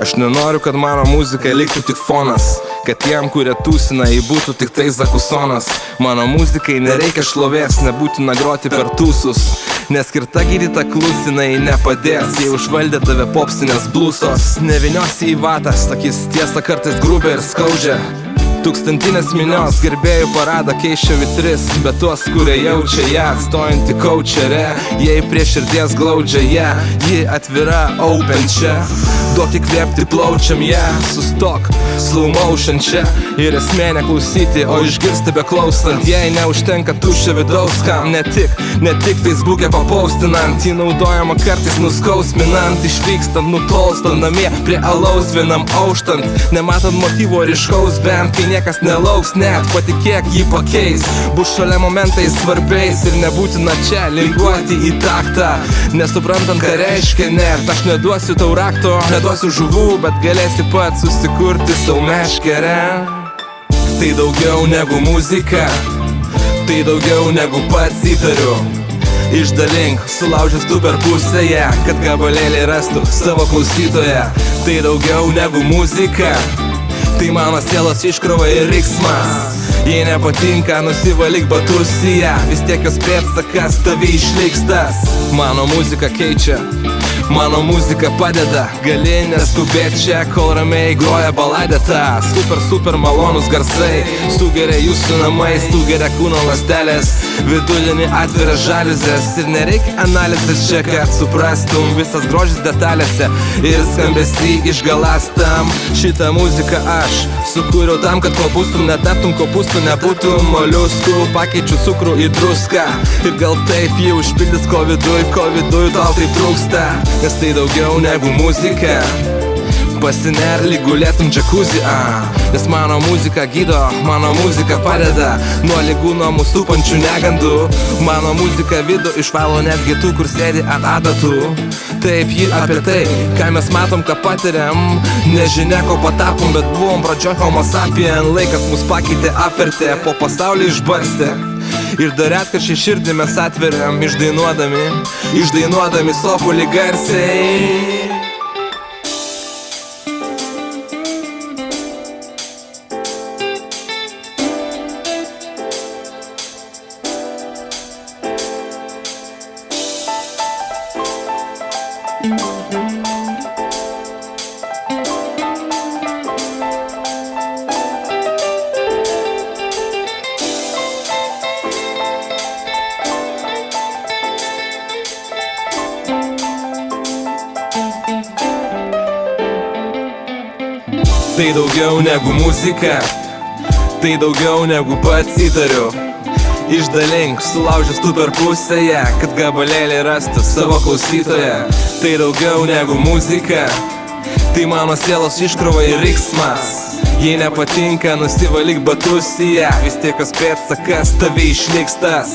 Aš nenoriu, kad mano muzika liktų tik fonas, kad tiem, kurie tūsina, jį būtų tik tai zakusonas. Mano muzikai nereikia šlovės, nebūtina groti per tūsus, neskirta gydyta klusinai nepadės, jei užvaldė tave popsinės blusos. Neviniosi į vatas, sakys tiesa kartais grubia ir skaudžia. Tūkstantinės minios gerbėjų paradą keiščia vitris, bet tuos, kurie jaučia ją, atstojanti kaučerė, jei prie širdies glaudžia ją, ji atvira, open čia. Duok įkvėpti plaučiam ją, sustok, slow motion čia. Ir esmė neklausyti, o išgirsti beklausant, jei neužtenka tuščia vidaus, kam ne tik Facebook'e papostinant, jį naudojama kartais nuskausminant, išvykstant, nutolstant namie prie alaus vienam auštant, nematant motyvo ryškaus bent, kai niekas nelauks net, patikėk jį pakeis, bus šalia momentais svarbiais ir nebūtina čia linguoti į taktą, nesuprantant, ką reiškia net. Aš neduosiu tau rakto, neduosiu žuvų, bet galėsi pats susikurti sau meškerę. Tai daugiau negu muzika, tai daugiau negu pats įtariu. Išdalink, sulaužęs tu per pusėje, kad gabalėlį rastų savo klausytoje. Tai daugiau negu muzika, tai mano sielos iškrova ir riksmas. Jei nepatinka, nusivalyk batus į ją, vis tiek jos pėdsakas tavi išliks tas. Mano muzika keičia, mano muzika padeda, gali neskubėt čia, kol ramiai groja baladę tą. Super malonus garsai, sugeria jūsų namais, sugeria kūno ląstelės, vidulinį atvirą žaliuzės. Ir nereikia analizės čia, kad suprastum visas grožis detalėse ir skambesį išgalastam. Šitą muziką aš sukūriau tam, kad kopūstum netaptum kopūstų, nebūtum moliuskų. Pakeičiu cukrų į druską ir gal taip jį užpildys ko viduj tau taip trūksta. Nes tai daugiau negu muzika, pasiner lyg gulėtum džakuzi, nes mano muzika gydo, mano muzika padeda nuo ligų, nuo mūsų pančių negandų. Mano muzika vidų išvalo netgi tų, kur sėdi ant adatų. Taip ji apie tai, ką mes matom, ką patiriam, nežinia ko patapom, bet buvom pradžioj homo sapien. Laikas mus pakeitė, apvertė, po pasaulį išbarstė. Ir dar retkarčiai širdį mes atveriam, išdainuodami sopulį garsiai. Tai daugiau negu muzika, tai daugiau negu pats įtariu. Išdalink, sulaužęs tu per pusėje, kad gabalėlį rastų savo klausytoje. Tai daugiau negu muzika, tai mano sielos iškrova ir riksmas. Jei nepatinka, nusivalyk batus į ją, vis tiek jos pėdsakas tavi išliks tas.